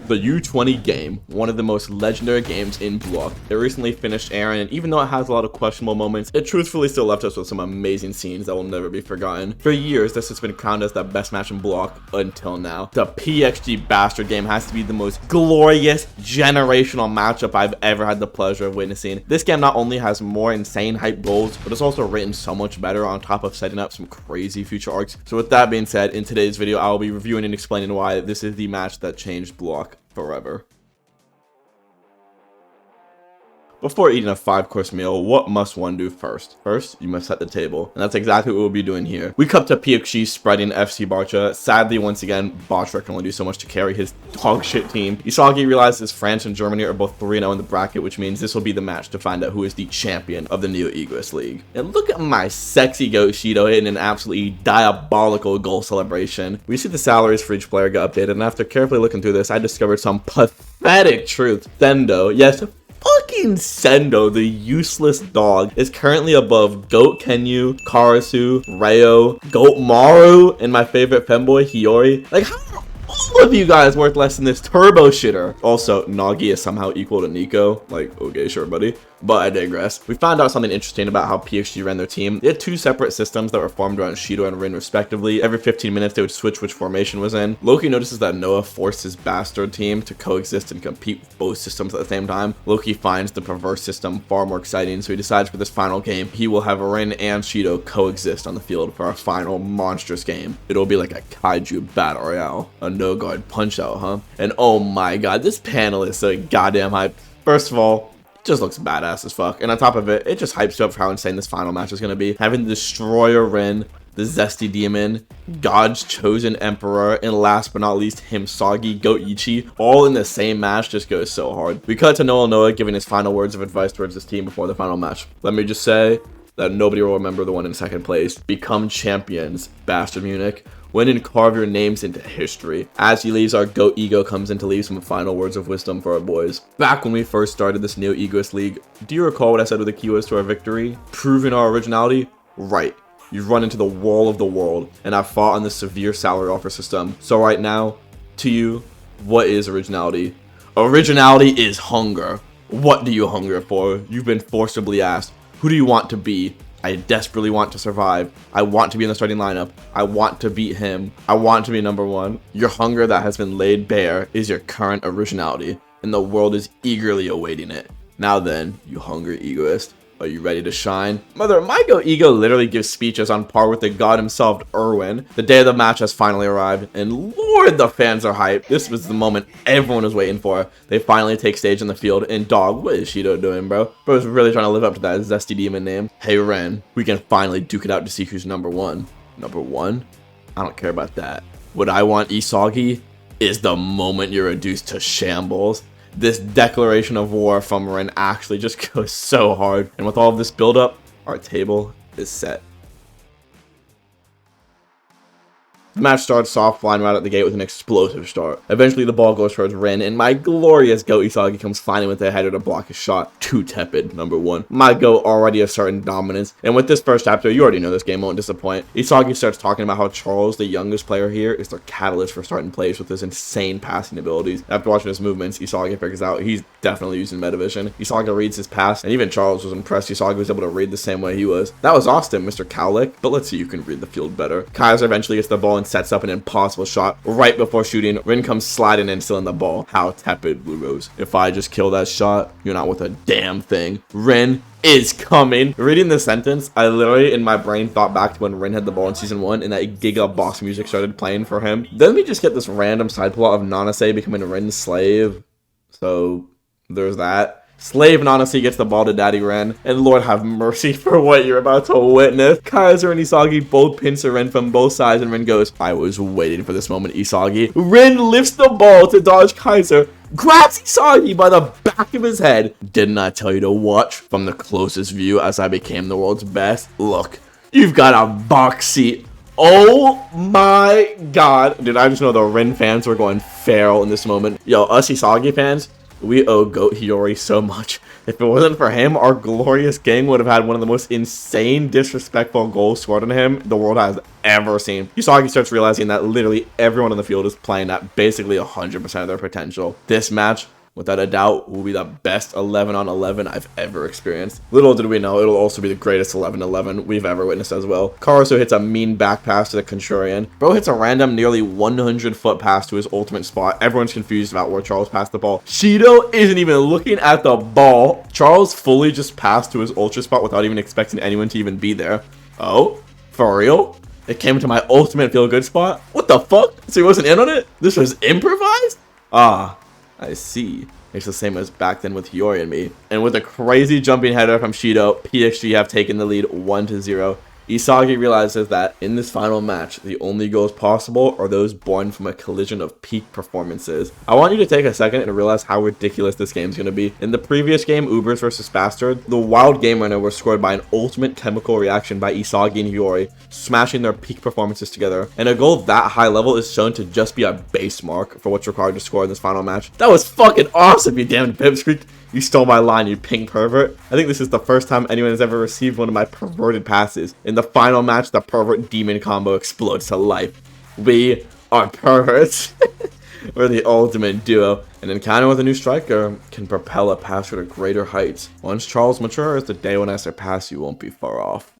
The U20 game, one of the most legendary games in Block. It recently finished airing, and even though it has a lot of questionable moments, it truthfully still left us with some amazing scenes that will never be forgotten. For years, this has been crowned as the best match in Block until now. The PxG Bastard game has to be the most glorious, generational matchup I've ever had the pleasure of witnessing. This game not only has more insane hype goals, but it's also written so much better on top of setting up some crazy future arcs. So with that being said, in today's video, I will be reviewing and explaining why this is the match that changed Block forever. Before eating a 5-course meal, what must one do first? First, you must set the table, and that's exactly what we'll be doing here. We cup to PxG spreading FC Barca. Sadly, once again, Barca can only do so much to carry his dog shit team. ISAGI realizes France and Germany are both 3-0 in the bracket, which means this will be the match to find out who is the champion of the Neo Egoist League. And look at my sexy Goatyichi hitting an absolutely diabolical goal celebration. We see the salaries for each player get updated, and after carefully looking through this, I discovered some pathetic truth. Sendo, yes, fucking Sendo, the useless dog, is currently above Goat Kenyu, Karasu, Reo, Goat Maru, and my favorite femboy, Hiyori. Like, how are all of you guys worth less than this turbo shitter? Also, Nagi is somehow equal to Nico. Like, okay, sure, buddy. But I digress. We found out something interesting about how PxG ran their team. They had two separate systems that were formed around Shido and Rin respectively. Every 15 minutes they would switch which formation was in. Loki notices that Noah forced his bastard team to coexist and compete with both systems at the same time. Loki finds the perverse system far more exciting, so he decides for this final game he will have Rin and Shido coexist on the field for a final monstrous game. It'll be like a kaiju battle royale, a no-guard punch out, huh? And oh my god, this panel is so goddamn hype. First of all, just looks badass as fuck, and on top of it, it just hypes you up for how insane this final match is going to be. Having the Destroyer Rin, the Zesty Demon, God's Chosen Emperor, and last but not least, Himsagi, Goatyichi, all in the same match just goes so hard. We cut to Noah giving his final words of advice towards his team before the final match. Let me just say that nobody will remember the one in second place. Become champions, Bastard Munich. Win and carve your names into history. As he leaves, our Goat Ego comes in to leave some final words of wisdom for our boys. Back when we first started this Neo Egoist League, do you recall what I said with the key was to our victory? Proving our originality? Right. You've run into the wall of the world, and I've fought on the severe salary offer system. So right now, to you, what is originality? Originality is hunger. What do you hunger for? You've been forcibly asked. Who do you want to be? I desperately want to survive. I want to be in the starting lineup. I want to beat him. I want to be number one. Your hunger that has been laid bare is your current originality, and the world is eagerly awaiting it. Now then, you hungry egoist, are you ready to shine? Mother, my Goat Ego literally gives speeches on par with the god himself, Erwin. The day of the match has finally arrived, and lord, the fans are hyped. This was the moment everyone was waiting for. They finally take stage in the field, and dog, what is Shido doing, bro? Bro's really trying to live up to that Zesty Demon name. Hey, Ren, we can finally duke it out to see who's number one. Number one? I don't care about that. What I want, ISAGI, is the moment you're reduced to shambles. This declaration of war from Rin actually just goes so hard. And with all of this build-up, our table is set. The match starts soft, flying right out the gate with an explosive start. Eventually, the ball goes towards Rin, and my glorious Goat ISAGI comes flying with a header to block his shot. Too tepid, number one. My Goat already has certain dominance, and with this first chapter, you already know this game won't disappoint. ISAGI starts talking about how Charles, the youngest player here, is their catalyst for starting plays with his insane passing abilities. After watching his movements, ISAGI figures out he's definitely using Metavision. ISAGI reads his pass, and even Charles was impressed ISAGI was able to read the same way he was. That was Austin, Mr. Cowlick, but let's see who can read the field better. Kaiser eventually gets the ball and sets up an impossible shot. Right before shooting, Rin comes sliding in, stealing the ball. How tepid, Blue Rose. If I just kill that shot, you're not worth a damn thing. Rin is coming. Reading this sentence, I literally in my brain thought back to when Rin had the ball in season 1 and that Giga boss music started playing for him. Then we just get this random side plot of Nanase becoming Rin's slave. So there's that. Slave Nanase gets the ball to Daddy Ren, and Lord have mercy for what you're about to witness. Kaiser and ISAGI both pincer Ren from both sides, and Ren goes, I was waiting for this moment, ISAGI. Ren lifts the ball to dodge Kaiser, grabs ISAGI by the back of his head. Didn't I tell you to watch from the closest view as I became the world's best? Look, you've got a box seat. Oh my god. Dude, I just know the Ren fans were going feral in this moment. Yo, us ISAGI fans, We owe Goat Hiyori so much. If it wasn't for him, our glorious king would have had one of the most insane, disrespectful goals scored on him the world has ever seen. Isagi starts realizing that literally everyone on the field is playing at basically 100% of their potential. This match, without a doubt, will be the best 11-on-11 I've ever experienced. Little did we know, it'll also be the greatest 11-11 we've ever witnessed as well. Karasu hits a mean back pass to the Contrarian. Bro hits a random nearly 100-foot pass to his ultimate spot. Everyone's confused about where Charles passed the ball. Shido isn't even looking at the ball. Charles fully just passed to his ultra spot without even expecting anyone to even be there. Oh? For real? It came to my ultimate feel-good spot? What the fuck? So he wasn't in on it? This was improvised? Ah. I see. It's the same as back then with Hiyori and me. And with a crazy jumping header from Shido, PxG have taken the lead 1-0. Isagi realizes that in this final match, the only goals possible are those born from a collision of peak performances. I want you to take a second and realize how ridiculous this game is going to be. In the previous game, Ubers vs Bastard, the wild game winner was scored by an ultimate chemical reaction by Isagi and Hiyori, smashing their peak performances together. And a goal that high level is shown to just be a base mark for what's required to score in this final match. That was fucking awesome, you damn pipsqueak. You stole my line, you pink pervert. I think this is the first time anyone has ever received one of my perverted passes. In the final match, the pervert demon combo explodes to life. We are perverts. We're the ultimate duo. An encounter with a new striker can propel a passer to greater heights. Once Charles matures, the day when I surpass you won't be far off.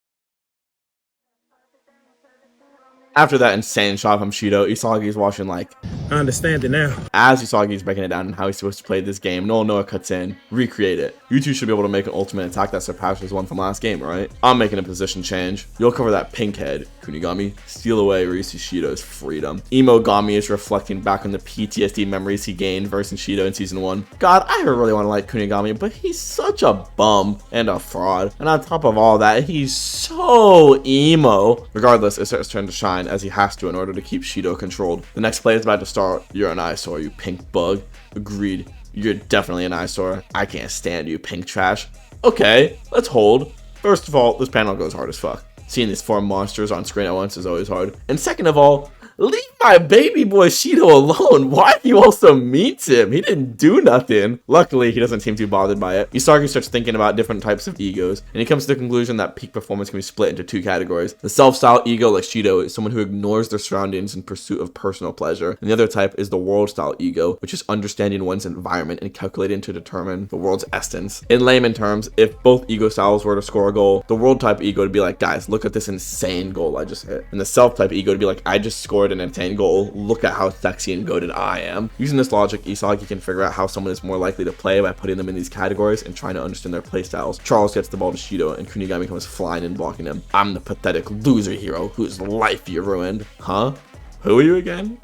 After that insane shot from Shido, Isagi's watching like, I understand it now. As Isagi's breaking it down and how he's supposed to play this game, Noah cuts in, recreate it. You two should be able to make an ultimate attack that surpasses one from last game, right? I'm making a position change. You'll cover that pink head. Kunigami, steal away where you see Shido's freedom. Imogami is reflecting back on the PTSD memories he gained versus Shido in Season 1. God, I really want to like Kunigami, but he's such a bum and a fraud. And on top of all that, he's so emo. Regardless, it starts turning to shine as he has to in order to keep Shido controlled. The next play is about to start. You're an eyesore, you pink bug. Agreed. You're definitely an eyesore. I can't stand you, pink trash. Okay, let's hold. First of all, this panel goes hard as fuck. Seeing these four monsters on screen at once is always hard. And second of all, leave my baby boy Shido alone. Why do you also meet him? He didn't do nothing. Luckily, he doesn't seem too bothered by it. Isagi starts thinking about different types of egos, and he comes to the conclusion that peak performance can be split into two categories. The self-style ego, like Shido, is someone who ignores their surroundings in pursuit of personal pleasure. And the other type is the world-style ego, which is understanding one's environment and calculating to determine the world's essence. In layman terms, if both ego styles were to score a goal, the world-type ego would be like, guys, look at this insane goal I just hit. And the self-type ego would be like, I just scored an insane goal. Look at how sexy and goated I am. Using this logic, Isagi can figure out how someone is more likely to play by putting them in these categories and trying to understand their playstyles. Charles gets the ball to Shido, and Kunigami comes flying and blocking him. I'm the pathetic loser hero whose life you ruined. Huh? Who are you again?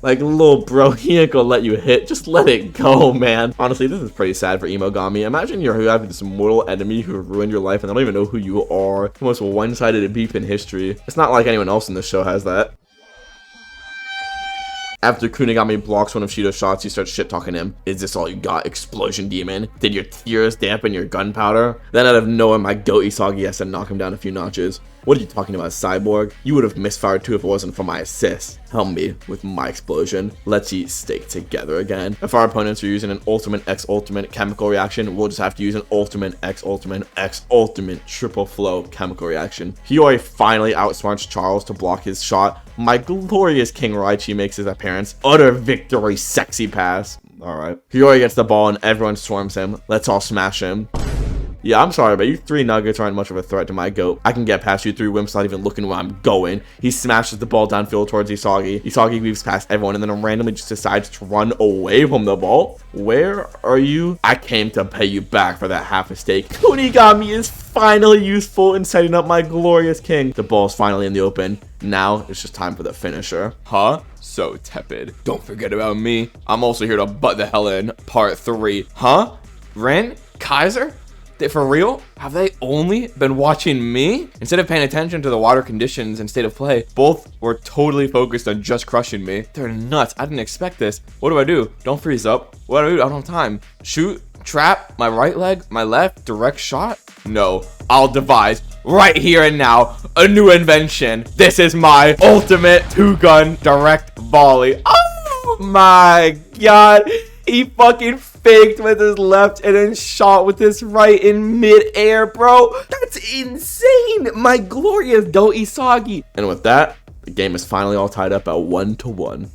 Like, little bro, he ain't gonna let you hit. Just let it go, man. Honestly, this is pretty sad for Imogami. Imagine you have this mortal enemy who ruined your life and they don't even know who you are. The most one-sided beef in history. It's not like anyone else in this show has that. After Kunigami blocks one of Shido's shots, he starts shit-talking him. Is this all you got, explosion demon? Did your tears dampen your gunpowder? Then out of nowhere, my goat Isagi has to knock him down a few notches. What are you talking about, Cyborg? You would have misfired too if it wasn't for my assist. Help me with my explosion. Let's eat steak together again. If our opponents are using an ultimate X ultimate chemical reaction, we'll just have to use an ultimate X ultimate triple flow chemical reaction. Hiyori finally outsmarts Charles to block his shot. My glorious King Raichi makes his appearance. Utter victory, sexy pass. Alright. Hiyori gets the ball and everyone swarms him. Let's all smash him. Yeah, I'm sorry, but you three nuggets aren't much of a threat to my goat. I can get past you three wimps not even looking where I'm going. He smashes the ball downfield towards Isagi. Isagi weaves past everyone and then randomly just decides to run away from the ball. Where are you? I came to pay you back for that half a steak. Kunigami is finally useful in setting up my glorious king. The ball's finally in the open. Now it's just time for the finisher. Huh? So tepid. Don't forget about me. I'm also here to butt the hell in. Part 3. Huh? Ren? Kaiser? For real? Have they only been watching me? Instead of paying attention to the water conditions and state of play, both were totally focused on just crushing me. They're nuts. I didn't expect this. What do? Don't freeze up. What do? I don't have time. Shoot, trap, my right leg, my left, direct shot? No, I'll devise right here and now a new invention. This is my ultimate two-gun direct volley. Oh my god. He fucking faked with his left and then shot with his right in mid-air, bro. That's insane. My glorious Goatyichi. And with that, the game is finally all tied up at 1-1.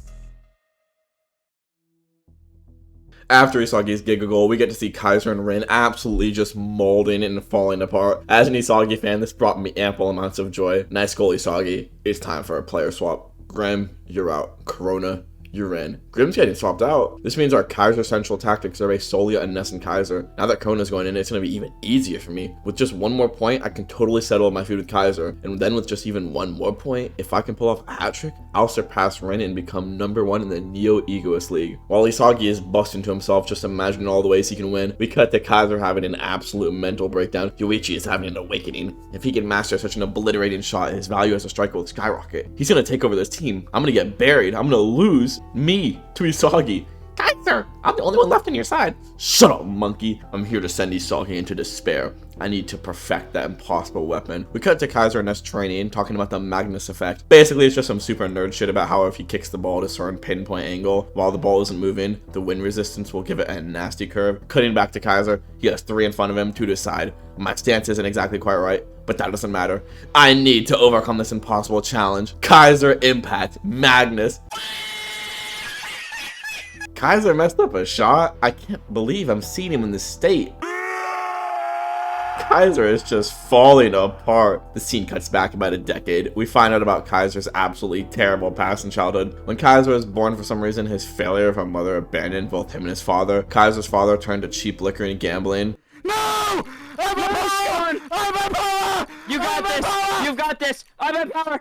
After Isagi's Giga Goal, we get to see Kaiser and Rin absolutely just molding and falling apart. As an Isagi fan, this brought me ample amounts of joy. Nice goal, Isagi. It's time for a player swap. Grim, you're out. Corona, you're in. Grim's getting swapped out. This means our Kaiser central tactics are based solely on Ness and Kaiser. Now that Kona's going in, it's going to be even easier for me. With just one more point, I can totally settle my feud with Kaiser. And then with just even one more point, if I can pull off a hat trick, I'll surpass Rin and become #1 in the Neo-Egoist League. While Isagi is busting to himself, just imagining all the ways he can win, we cut to Kaiser having an absolute mental breakdown. Goatyichi is having an awakening. If he can master such an obliterating shot, his value as a striker will skyrocket. He's going to take over this team. I'm going to get buried. I'm going to lose me to Isagi. Kaiser, I'm the only one left on your side. Shut up, monkey. I'm here to send Isagi into despair. I need to perfect that impossible weapon. We cut to Kaiser and us training, talking about the Magnus effect. Basically, it's just some super nerd shit about how if he kicks the ball at a certain pinpoint angle while the ball isn't moving, the wind resistance will give it a nasty curve. Cutting back to Kaiser, he has 3 in front of him, 2 to the side. My stance isn't exactly quite right, but that doesn't matter. I need to overcome this impossible challenge. Kaiser impact, Magnus. Kaiser messed up a shot. I can't believe I'm seeing him in this state. Kaiser is just falling apart. The scene cuts back about a decade. We find out about Kaiser's absolutely terrible past in childhood. When Kaiser was born, for some reason, his failure of a mother abandoned both him and his father. Kaiser's father turned to cheap liquor and gambling. No! I'm a power! I'm a power! You got this! Power! You've got this! I'm a power!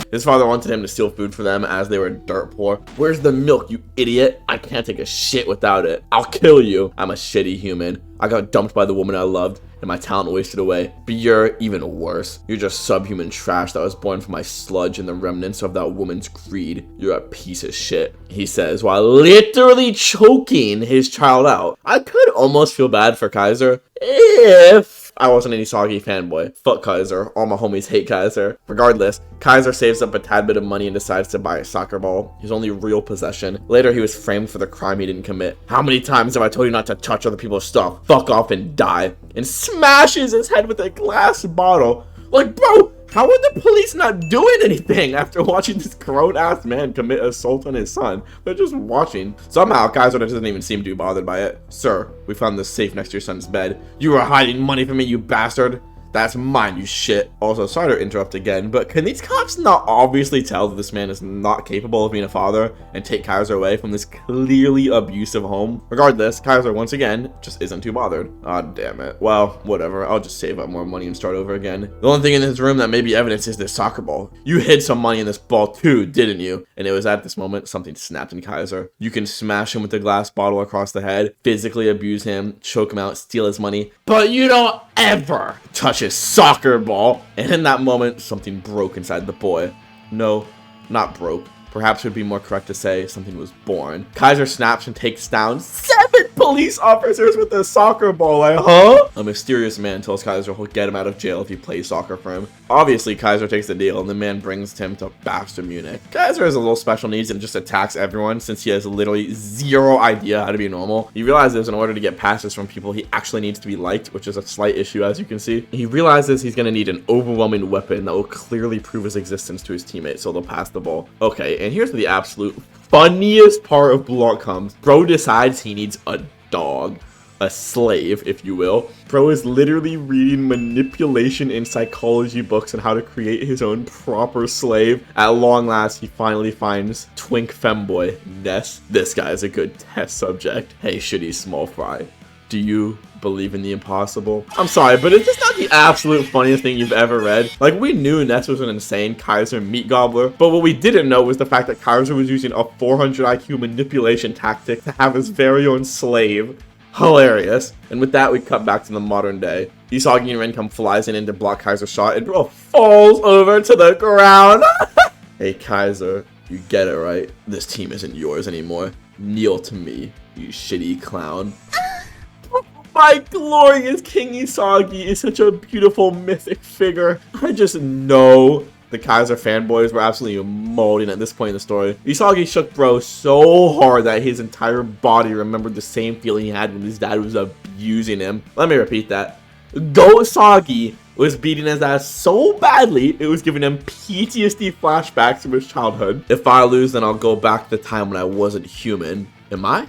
His father wanted him to steal food for them as they were dirt poor. Where's the milk, you idiot? I can't take a shit without it. I'll kill you. I'm a shitty human. I got dumped by the woman I loved and my talent wasted away. But you're even worse. You're just subhuman trash that was born from my sludge and the remnants of that woman's greed. You're a piece of shit, he says, while literally choking his child out. I could almost feel bad for Kaiser if I wasn't an Isagi fanboy. Fuck Kaiser. All my homies hate Kaiser. Regardless, Kaiser saves up a tad bit of money and decides to buy a soccer ball, his only real possession. Later, he was framed for the crime he didn't commit. How many times have I told you not to touch other people's stuff? Fuck off and die. And smashes his head with a glass bottle. Like, bro, how are the police not doing anything after watching this grown-ass man commit assault on his son? They're just watching. Somehow, Kaiser doesn't even seem too bothered by it. Sir, we found this safe next to your son's bed. You were hiding money from me, you bastard. That's mine, you shit. Also, sorry to interrupt again, but can these cops not obviously tell that this man is not capable of being a father and take Kaiser away from this clearly abusive home? Regardless, Kaiser once again just isn't too bothered. Ah, damn it. Well, whatever. I'll just save up more money and start over again. The only thing in this room that may be evidence is this soccer ball. You hid some money in this ball too, didn't you? And it was at this moment something snapped in Kaiser. You can smash him with a glass bottle across the head, physically abuse him, choke him out, steal his money, but you don't ever touch his soccer ball. And in that moment, something broke inside the boy. No, not broke. Perhaps it would be more correct to say something was born. Kaiser snaps and takes down 7 police officers with a soccer ball. Like, huh? A mysterious man tells Kaiser he'll get him out of jail if he plays soccer for him. Obviously, Kaiser takes the deal, and the man brings him to Bastard Munich. Kaiser has a little special needs and just attacks everyone since he has literally zero idea how to be normal. He realizes in order to get passes from people, he actually needs to be liked, which is a slight issue, as you can see. He realizes he's going to need an overwhelming weapon that will clearly prove his existence to his teammates so they'll pass the ball. Okay, and here's the absolute funniest part of Block comes. Bro decides he needs a dog. A slave, if you will. Bro is literally reading manipulation and psychology books on how to create his own proper slave. At long last, he finally finds twink femboy Ness. This guy is a good test subject. Hey, shitty small fry. Do you believe in the impossible? I'm sorry, but is this not the absolute funniest thing you've ever read? Like, we knew Ness was an insane Kaiser meat gobbler, but what we didn't know was the fact that Kaiser was using a 400 IQ manipulation tactic to have his very own slave. Hilarious. And with that, we cut back to the modern day. Isagi and Rin come flies in to block Kaiser's shot, and bro falls over to the ground. Hey, Kaiser, you get it, right? This team isn't yours anymore. Kneel to me, you shitty clown. My glorious King Isagi is such a beautiful mythic figure. I just know The Kaiser fanboys were absolutely molding at this point in the story. Isagi shook bro so hard that his entire body remembered the same feeling he had when his dad was abusing him. Let me repeat that. Goatyichi was beating his ass so badly, it was giving him PTSD flashbacks from his childhood. If I lose, then I'll go back to the time when I wasn't human. Am I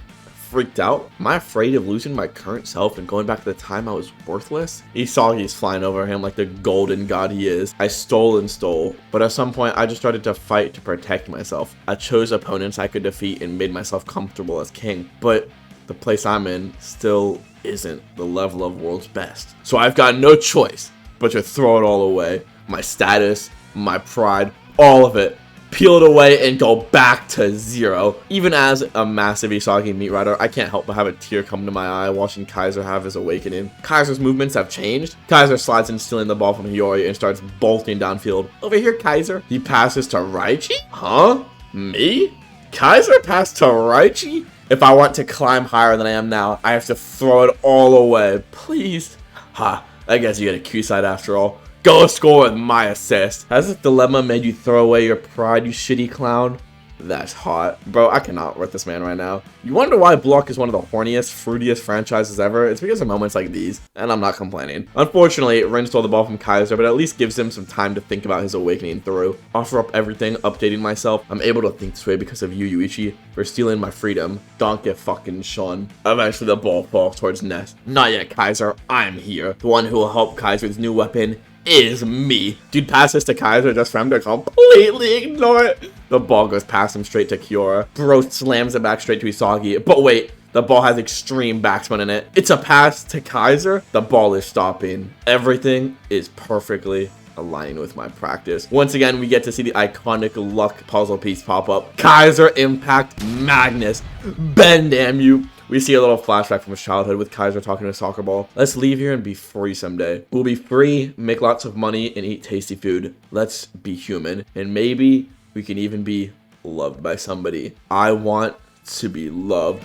freaked out? Am I afraid of losing my current self and going back to the time I was worthless? Isagi's flying over him like the golden god he is. I stole and stole, but at some point I just started to fight to protect myself. I chose opponents I could defeat and made myself comfortable as king, but the place I'm in still isn't the level of world's best. So I've got no choice but to throw it all away. My status, my pride, all of it. Peel it away and go back to zero. Even as a massive Isagi meat rider, I can't help but have a tear come to my eye watching Kaiser have his awakening. Kaiser's movements have changed. Kaiser slides in, stealing the ball from Hiyori and starts bolting downfield. Over here, Kaiser. He passes to Raichi? Huh? Me? Kaiser passed to Raichi? If I want to climb higher than I am now, I have to throw it all away. Please. Ha, I guess you get a Q side after all. Go score with my assist. Has this dilemma made you throw away your pride, you shitty clown? That's hot. Bro, I cannot with this man right now. You wonder why Block is one of the horniest, fruitiest franchises ever? It's because of moments like these, and I'm not complaining. Unfortunately, Rin stole the ball from Kaiser, but at least gives him some time to think about his awakening through. Offer up everything, updating myself. I'm able to think this way because of you, Yuichi, for stealing my freedom. Don't get fucking shun. Eventually, the ball falls towards Ness. Not yet, Kaiser. I'm here. The one who will help Kaiser with his new weapon is me. Dude passes to Kaiser just for him to completely ignore it. The ball goes past him straight to Kiora. Bro slams it back straight to Isagi. But wait, the ball has extreme backspin in it. It's a pass to Kaiser. The ball is stopping. Everything is perfectly aligning with my practice. Once again, we get to see the iconic luck puzzle piece pop up. Kaiser Impact Magnus. Ben, damn you. We see a little flashback from his childhood with Kaiser talking to a soccer ball. Let's leave here and be free someday. We'll be free, make lots of money, and eat tasty food. Let's be human. And maybe we can even be loved by somebody. I want to be loved.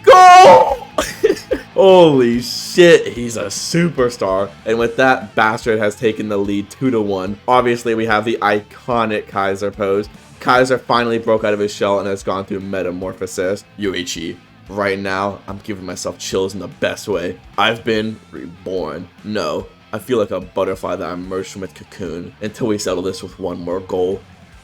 Go! Holy shit, he's a superstar. And with that, Bastard has taken the lead 2-1. Obviously, we have the iconic Kaiser pose. Kaiser finally broke out of his shell and has gone through metamorphosis. Yuichi. Right now, I'm giving myself chills in the best way. I've been reborn. No, I feel like a butterfly that emerged from its cocoon. Until we settle this with one more goal,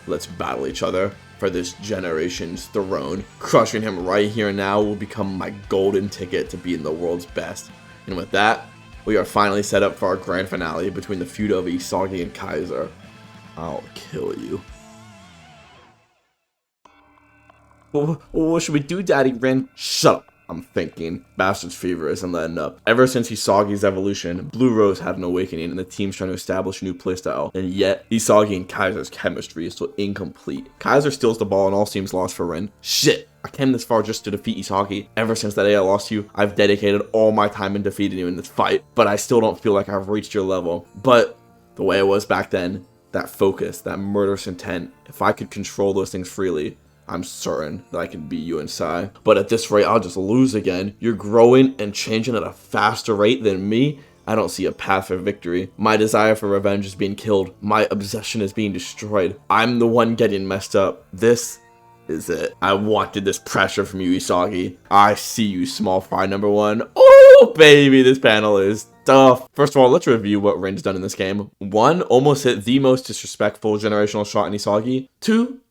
let's battle each other for this generation's throne. Crushing him right here and now will become my golden ticket to being the world's best. And with that, we are finally set up for our grand finale between the feud of Isagi and Kaiser. I'll kill you. What should we do, Daddy Rin? Shut up. I'm thinking. Bastard's fever isn't letting up. Ever since Isagi's evolution, Blue Rose had an awakening and the team's trying to establish a new playstyle. And yet, Isagi and Kaiser's chemistry is still incomplete. Kaiser steals the ball and all seems lost for Rin. Shit. I came this far just to defeat Isagi. Ever since that day I lost you, I've dedicated all my time in defeating you in this fight. But I still don't feel like I've reached your level. But the way it was back then, that focus, that murderous intent, if I could control those things freely, I'm certain that I can beat you inside. But at this rate, I'll just lose again. You're growing and changing at a faster rate than me. I don't see a path for victory. My desire for revenge is being killed. My obsession is being destroyed. I'm the one getting messed up. This is it. I wanted this pressure from you, Isagi. I see you, small fry number one. Oh, baby, this panel is tough. First of all, let's review what Rin's done in this game. 1, almost hit the most disrespectful generational shot in Isagi. 2,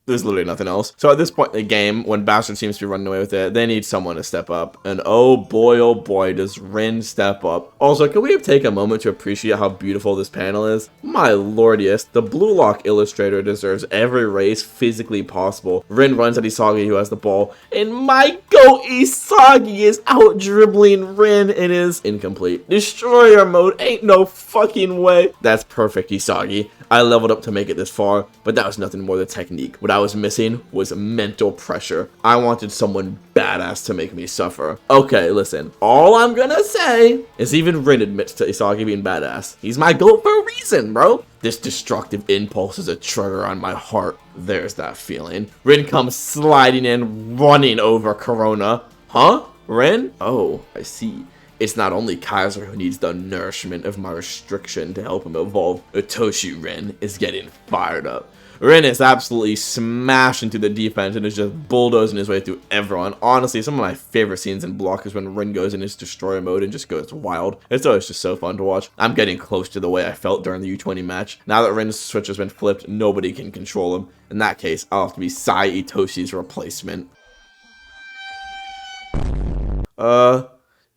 there's literally nothing else. So at this point in the game, when Bastard seems to be running away with it, they need someone to step up. And oh boy, does Rin step up. Also, can we take a moment to appreciate how beautiful this panel is? My lordiest, the Blue Lock illustrator deserves every race physically possible. Rin runs at Isagi, who has the ball, and my goat Isagi is out dribbling Rin. It is incomplete. Destroyer mode, ain't no fucking way. That's perfect, Isagi. I leveled up to make it this far, but that was nothing more than technique. What I was missing was mental pressure. I wanted someone badass to make me suffer. Okay, listen. All I'm gonna say is even Rin admits to Isagi being badass. He's my goat for a reason, bro. This destructive impulse is a trigger on my heart. There's that feeling. Rin comes sliding in, running over Corona. Huh? Rin? Oh, I see. It's not only Kaiser who needs the nourishment of my restriction to help him evolve. Itoshi Rin is getting fired up. Rin is absolutely smashing through the defense and is just bulldozing his way through everyone. Honestly, some of my favorite scenes in Block is when Rin goes in his destroyer mode and just goes wild. It's always just so fun to watch. I'm getting close to the way I felt during the U20 match. Now that Rin's switch has been flipped, nobody can control him. In that case, I'll have to be Sai Itoshi's replacement.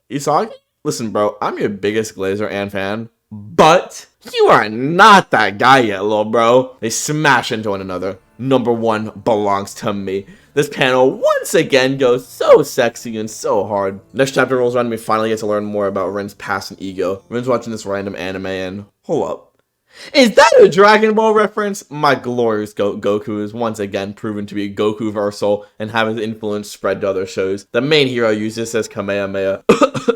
ISAGI? Listen, bro, I'm your biggest Glazer and fan, but you are not that guy yet, little bro. They smash into one another. Number one belongs to me. This panel once again goes so sexy and so hard. Next chapter rolls around and we finally get to learn more about Rin's past and ego. Rin's watching this random anime and, hold up. Is that a Dragon Ball reference? My glorious Goku is once again proven to be Goku-versal and have his influence spread to other shows. The main hero uses his Kamehameha,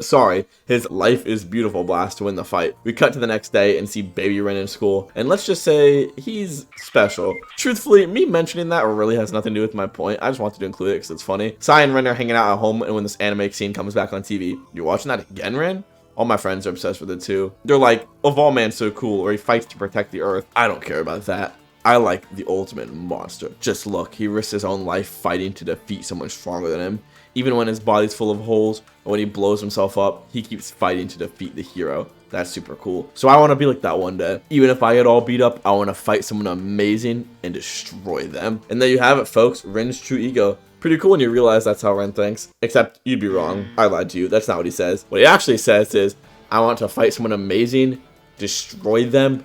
sorry, his Life is Beautiful blast to win the fight. We cut to the next day and see baby Rin in school, and let's just say he's special. Truthfully, me mentioning that really has nothing to do with my point. I just wanted to include it because it's funny. Sai and Rin are hanging out at home, and when this anime scene comes back on TV, you're watching that again, Rin? All my friends are obsessed with it too. They're like, Evolve Man's so cool, or he fights to protect the Earth. I don't care about that. I like the ultimate monster. Just look, he risks his own life fighting to defeat someone stronger than him. Even when his body's full of holes, or when he blows himself up, he keeps fighting to defeat the hero. That's super cool. So I want to be like that one day. Even if I get all beat up, I want to fight someone amazing and destroy them. And there you have it, folks. Rin's true ego. Pretty cool when you realize that's how Rin thinks. Except, you'd be wrong. I lied to you. That's not what he says. What he actually says is, I want to fight someone amazing, destroy them,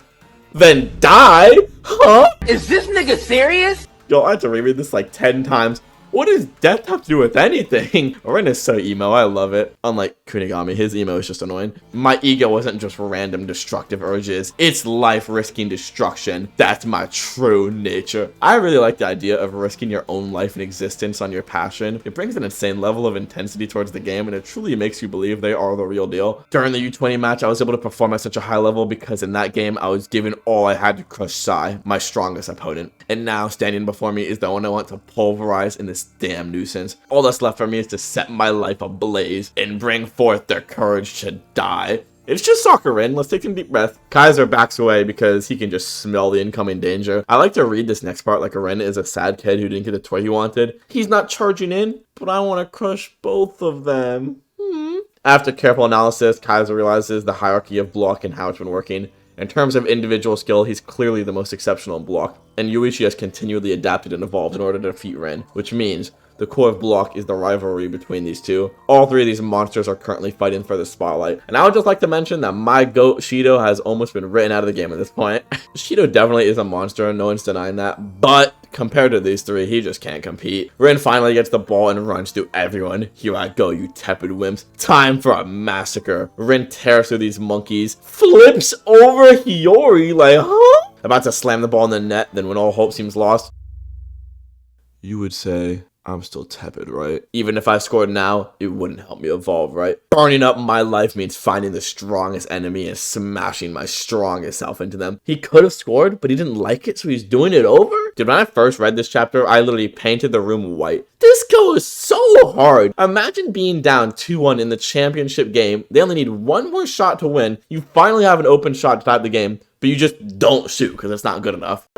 then die? Huh? Is this nigga serious? Yo, I had to reread this like 10 times. What does death have to do with anything? Rin is so emo, I love it. Unlike Kunigami, his emo is just annoying. My ego wasn't just random destructive urges. It's life-risking destruction. That's my true nature. I really like the idea of risking your own life and existence on your passion. It brings an insane level of intensity towards the game, and it truly makes you believe they are the real deal. During the U20 match, I was able to perform at such a high level because in that game, I was given all I had to crush Sai, my strongest opponent. And now, standing before me is the one I want to pulverize in this damn nuisance. All that's left for me is to set my life ablaze and bring forth their courage to die. It's just Rin. Let's take some deep breath. Kaiser backs away because he can just smell the incoming danger. I like to read this next part like Rin is a sad kid who didn't get the toy he wanted. He's not charging in, but I want to crush both of them. After careful analysis, Kaiser realizes the hierarchy of Block and how it's been working. In terms of individual skill, he's clearly the most exceptional in Block, and Goatyichi has continually adapted and evolved in order to defeat Rin, which means the core of Block is the rivalry between these two. All three of these monsters are currently fighting for the spotlight. And I would just like to mention that my GOAT, Shido, has almost been written out of the game at this point. Shido definitely is a monster, no one's denying that, but compared to these three, he just can't compete. Rin finally gets the ball and runs through everyone. Here I go, you tepid wimps. Time for a massacre. Rin tears through these monkeys, flips over Hiyori like, huh? About to slam the ball in the net, then when all hope seems lost, you would say, I'm still tepid, right? Even if I scored now, it wouldn't help me evolve, right? Burning up my life means finding the strongest enemy and smashing my strongest self into them. He could have scored, but he didn't like it, so he's doing it over? Dude, when I first read this chapter, I literally painted the room white. This goes so hard. Imagine being down 2-1 in the championship game. They only need one more shot to win. You finally have an open shot to tie the game, but you just don't shoot because it's not good enough.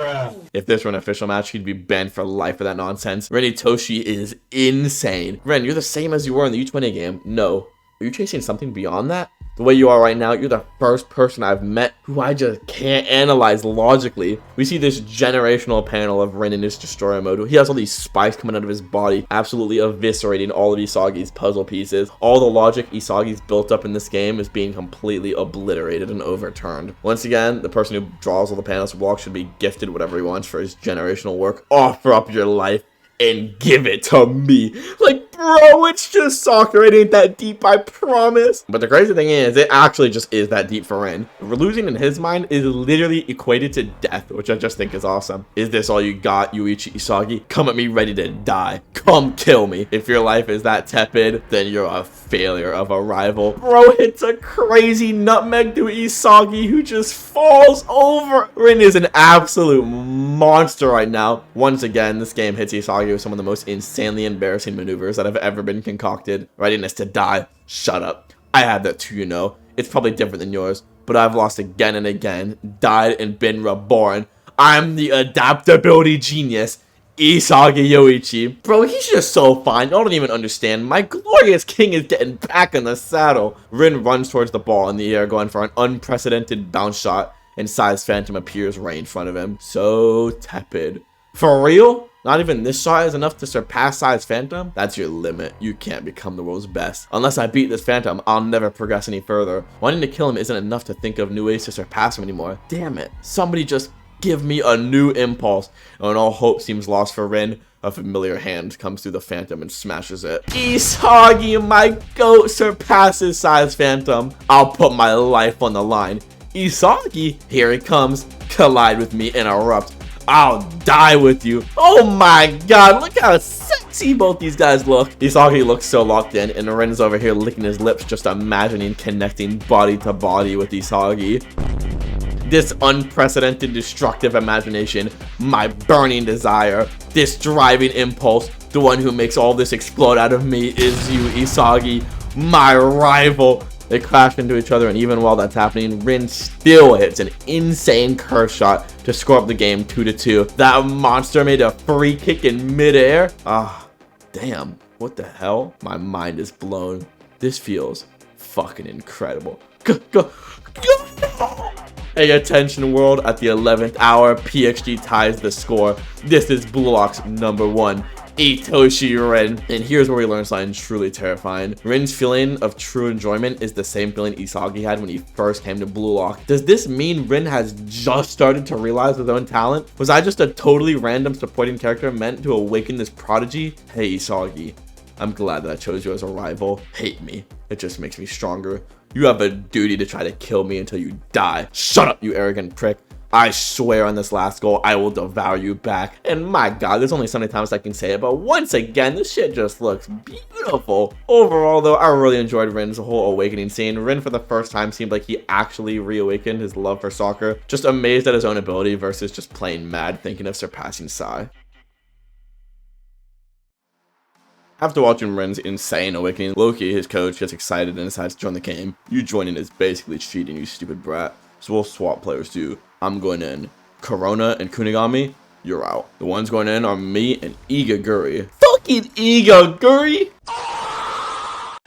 If this were an official match, he'd be banned for life for that nonsense. Rin Itoshi is insane. Rin, you're the same as you were in the U20 game. No. Are you chasing something beyond that? The way you are right now, you're the first person I've met who I just can't analyze logically. We see this generational panel of Rin in his destroyer mode. He has all these spikes coming out of his body, absolutely eviscerating all of Isagi's puzzle pieces. All the logic Isagi's built up in this game is being completely obliterated and overturned. Once again, the person who draws all the panels to Block should be gifted whatever he wants for his generational work. Offer up your life and give it to me. Like, bro, it's just soccer. It ain't that deep, I promise. But the crazy thing is, it actually just is that deep for Rin. Losing in his mind is literally equated to death, which I just think is awesome. Is this all you got, Goatyichi Isagi? Come at me ready to die. Come kill me. If your life is that tepid, then you're a failure of a rival. Bro hits a crazy nutmeg to Isagi who just falls over. Rin is an absolute monster right now. Once again, this game hits Isagi with some of the most insanely embarrassing maneuvers that have ever been concocted. Readiness to die. Shut up. I had that too, you know. It's probably different than yours, but I've lost again and again, died and been reborn. I'm the adaptability genius, ISAGI Goatyichi. Bro, he's just so fine. Y'all don't even understand. My glorious king is getting back in the saddle. Rin runs towards the ball in the air, going for an unprecedented bounce shot, and Sai's Phantom appears right in front of him. So tepid. For real? Not even this shot is enough to surpass Sai's Phantom? That's your limit. You can't become the world's best. Unless I beat this Phantom, I'll never progress any further. Wanting to kill him isn't enough to think of new ways to surpass him anymore. Damn it. Somebody just give me a new impulse. And when all hope seems lost for Rin, a familiar hand comes through the Phantom and smashes it. ISAGI, my goat, surpasses Sai's Phantom. I'll put my life on the line. ISAGI, here it comes. Collide with me and erupt. I'll die with you. Oh my god, look how sexy both these guys look. ISAGI looks so locked in, and Rin's over here licking his lips, just imagining connecting body to body with ISAGI. This unprecedented destructive imagination, my burning desire, this driving impulse, the one who makes all this explode out of me is you, ISAGI, my rival. They crash into each other, and even while that's happening, Rin still hits an insane curve shot to score up the game 2-2. That monster made a free kick in midair. Ah, damn. What the hell? My mind is blown. This feels fucking incredible. Go. Hey, attention world, at the 11th hour, PxG ties the score. This is Blue Lock's #1. Itoshi Rin. And here's where we learn something truly terrifying. Rin's feeling of true enjoyment is the same feeling ISAGI had when he first came to Blue Lock. Does this mean Rin has just started to realize his own talent? Was I just a totally random supporting character meant to awaken this prodigy? Hey ISAGI, I'm glad that I chose you as a rival. Hate me. It just makes me stronger. You have a duty to try to kill me until you die. Shut up, you arrogant prick. I swear on this last goal, I will devour you back. And my god, there's only so many times I can say it, but once again, this shit just looks beautiful. Overall, though, I really enjoyed Rin's whole awakening scene. Rin, for the first time, seemed like he actually reawakened his love for soccer. Just amazed at his own ability versus just playing mad, thinking of surpassing Sai. After watching Rin's insane awakening, Loki, his coach, gets excited and decides to join the game. You joining is basically cheating, you stupid brat. So we'll swap players too. I'm going in. Corona and Kunigami, you're out. The ones going in are me and Igaguri. Fucking Igaguri!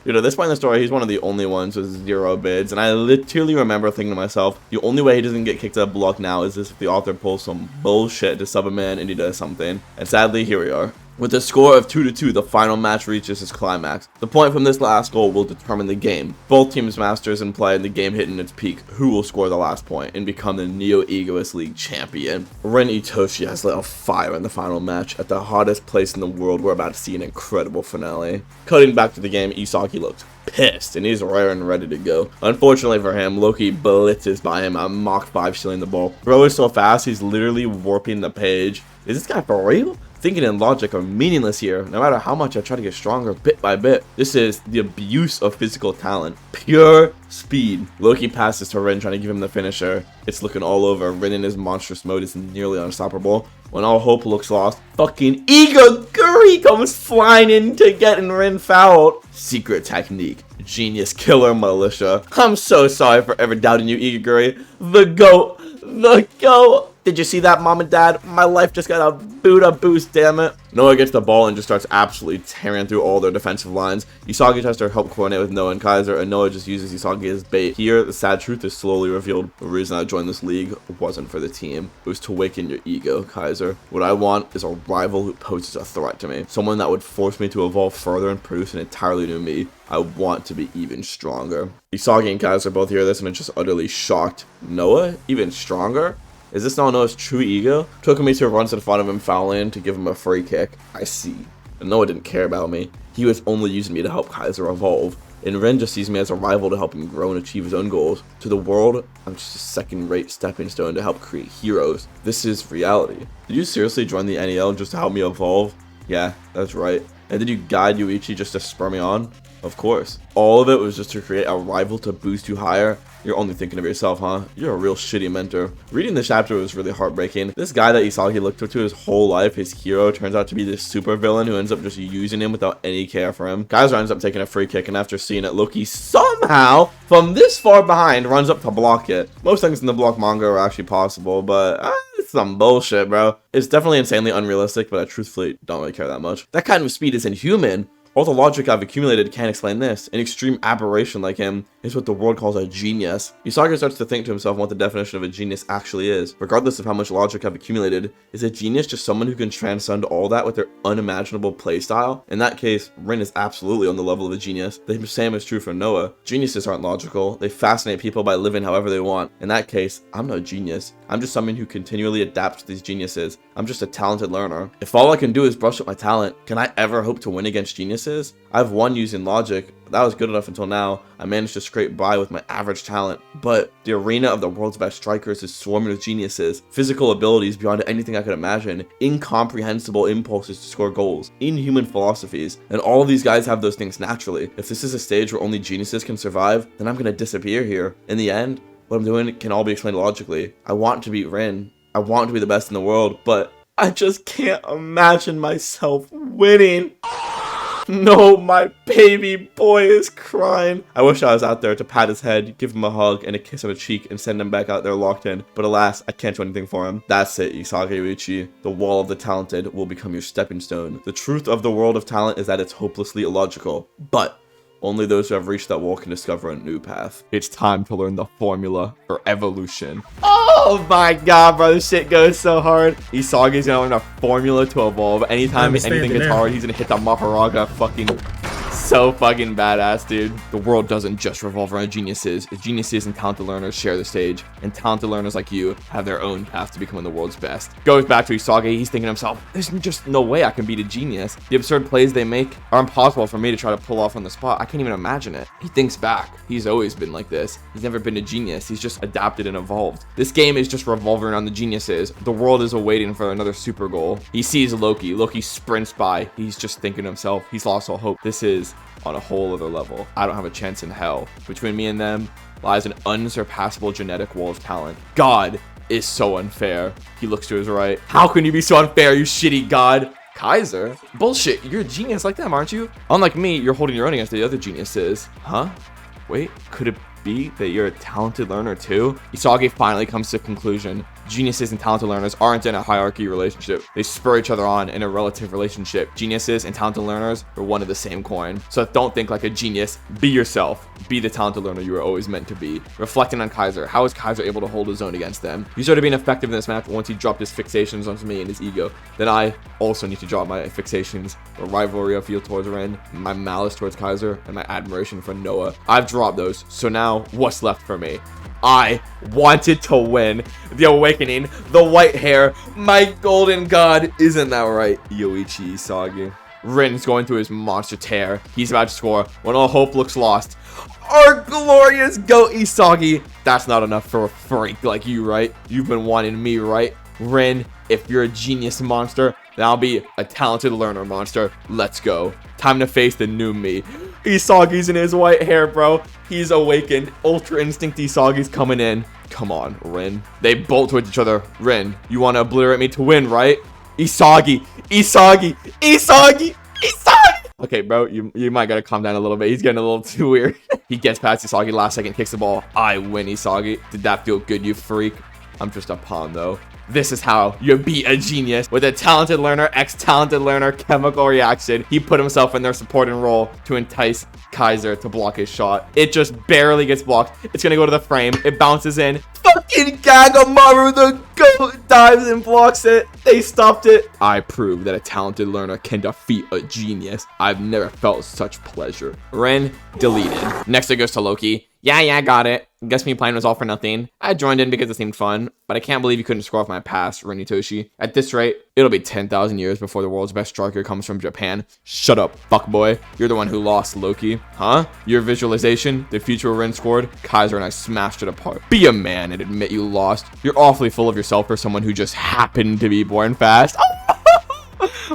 Dude, at this point in the story, he's one of the only ones with 0 bids, and I literally remember thinking to myself, the only way he doesn't get kicked out of block now is if the author pulls some bullshit to sub him in and he does something. And sadly, here we are. With a score of 2-2, the final match reaches its climax. The point from this last goal will determine the game. Both teams masters in play and the game hitting its peak. Who will score the last point and become the Neo Egoist League champion? Rin Itoshi has lit a fire in the final match. At the hottest place in the world, we're about to see an incredible finale. Cutting back to the game, ISAGI looks pissed and he's rare and ready to go. Unfortunately for him, Loki blitzes by him at Mach 5, stealing the ball. Bro is so fast, he's literally warping the page. Is this guy for real? Thinking and logic are meaningless here, no matter how much I try to get stronger bit by bit. This is the abuse of physical talent. Pure speed. Loki passes to Rin, trying to give him the finisher. It's looking all over. Rin in his monstrous mode is nearly unstoppable. When all hope looks lost, fucking Igaguri comes flying in to get Rin fouled. Secret technique. Genius killer militia. I'm so sorry for ever doubting you, Igaguri. The GOAT. The GOAT. Did you see that, Mom and Dad? My life just got a Buddha boost, damn it. Noah gets the ball and just starts absolutely tearing through all their defensive lines. ISAGI tries to help coordinate with Noah and Kaiser, and Noah just uses ISAGI as bait. Here, the sad truth is slowly revealed. The reason I joined this league wasn't for the team. It was to awaken your ego, Kaiser. What I want is a rival who poses a threat to me. Someone that would force me to evolve further and produce an entirely new me. I want to be even stronger. ISAGI and Kaiser both hear this and are just utterly shocked. Noah? Even stronger? Is this not Noah's true ego? Tokumitsu runs in front of him, fouling to give him a free kick. I see. And Noah didn't care about me. He was only using me to help Kaiser evolve. And Rin just sees me as a rival to help him grow and achieve his own goals. To the world, I'm just a second-rate stepping stone to help create heroes. This is reality. Did you seriously join the NEL just to help me evolve? Yeah, that's right. And did you guide Goatyichi just to spur me on? Of course. All of it was just to create a rival to boost you higher. You're only thinking of yourself, huh? You're a real shitty mentor. Reading this chapter was really heartbreaking. This guy that Isagi looked up to his whole life, his hero, turns out to be this super villain who ends up just using him without any care for him. Kaiser ends up taking a free kick, and after seeing it, Loki somehow, from this far behind, runs up to block it. Most things in the block manga are actually possible, but it's some bullshit, bro. It's definitely insanely unrealistic, but I truthfully don't really care that much. That kind of speed is inhuman. All the logic I've accumulated can't explain this. An extreme aberration like him is what the world calls a genius. Isagi starts to think to himself what the definition of a genius actually is. Regardless of how much logic I've accumulated, is a genius just someone who can transcend all that with their unimaginable playstyle? In that case, Rin is absolutely on the level of a genius. The same is true for Noah. Geniuses aren't logical. They fascinate people by living however they want. In that case, I'm no genius. I'm just someone who continually adapts to these geniuses. I'm just a talented learner. If all I can do is brush up my talent, can I ever hope to win against geniuses? I've won using logic, but that was good enough until now. I managed to scrape by with my average talent. But the arena of the world's best strikers is swarming with geniuses, physical abilities beyond anything I could imagine, incomprehensible impulses to score goals, inhuman philosophies, and all of these guys have those things naturally. If this is a stage where only geniuses can survive, then I'm gonna disappear here. In the end, what I'm doing can all be explained logically. I want to beat Rin. I want to be the best in the world, but I just can't imagine myself winning. No, my baby boy is crying. I wish I was out there to pat his head, give him a hug and a kiss on the cheek and send him back out there locked in. But alas, I can't do anything for him. That's it, Goatyichi. The wall of the talented will become your stepping stone. The truth of the world of talent is that it's hopelessly illogical. But only those who have reached that wall can discover a new path. It's time to learn the formula for evolution. Oh my god, bro, this shit goes so hard. Isagi's gonna learn a formula to evolve. Anytime anything gets hard, he's gonna hit the Maharaga. So fucking badass, dude. The world doesn't just revolve around geniuses. Geniuses and talented learners share the stage, and talented learners like you have their own path to becoming the world's best. Goes back to Isagi. He's thinking to himself, there's just no way I can beat a genius. The absurd plays they make are impossible for me to try to pull off on the spot. I can't even imagine it. He thinks back. He's always been like this. He's never been a genius. He's just adapted and evolved. This game is just revolving around the geniuses. The world is awaiting for another super goal. He sees Loki. Loki sprints by. He's just thinking to himself, he's lost all hope. This is on a whole other level. I don't have a chance in hell. Between me and them lies an unsurpassable genetic wall of talent. God is so unfair. He looks to his right. How can you be so unfair, you shitty god? Kaiser? Bullshit, you're a genius like them, aren't you? Unlike me, you're holding your own against the other geniuses. Huh? Wait, could it be that you're a talented learner too? Isagi finally comes to a conclusion. Geniuses and talented learners aren't in a hierarchy relationship. They spur each other on in a relative relationship. Geniuses and talented learners are one of the same coin. So don't think like a genius. Be yourself. Be the talented learner you were always meant to be. Reflecting on Kaiser, how is Kaiser able to hold his own against them? He started being effective in this match once he dropped his fixations onto me and his ego. Then I also need to drop my fixations, the rivalry I feel towards Ren, my malice towards Kaiser, and my admiration for Noah. I've dropped those. So now what's left for me? I wanted to win. The awakening, the white hair, my golden god. Isn't that right, Yoichi Isagi? Rin's going through his monster tear. He's about to score when all hope looks lost. Our glorious Goat Isagi. That's not enough for a freak like you, right? You've been wanting me, right? Rin, if you're a genius monster, then I'll be a talented learner monster. Let's go. Time to face the new me. Isagi's in his white hair, bro. He's awakened. Ultra Instinct Isagi's coming in. Come on, Rin. They bolt towards each other. Rin, you want to obliterate me to win, right? Isagi. Isagi. Isagi. Isagi. Okay, bro, you might gotta calm down a little bit. He's getting a little too weird. He gets past Isagi last second, kicks the ball. I win, Isagi. Did that feel good, you freak? I'm just a pawn, though. This is how you beat a genius. With a talented learner, ex-talented learner, chemical reaction. He put himself in their supporting role to entice Kaiser to block his shot. It just barely gets blocked. It's gonna go to the frame. It bounces in. Fucking Gagamaru, the goat, dives and blocks it. They stopped it. I proved that a talented learner can defeat a genius. I've never felt such pleasure. Ren deleted. Next it goes to Loki. Yeah, got it. Guess me plan was all for nothing. I joined in because it seemed fun, but I can't believe you couldn't score off my pass, Itoshi. At this rate, it'll be 10,000 years before the world's best striker comes from Japan. Shut up, fuckboy. You're the one who lost, Loki. Huh? Your visualization, the future Rin scored, Kaiser and I smashed it apart. Be a man and admit you lost. You're awfully full of yourself for someone who just happened to be born fast.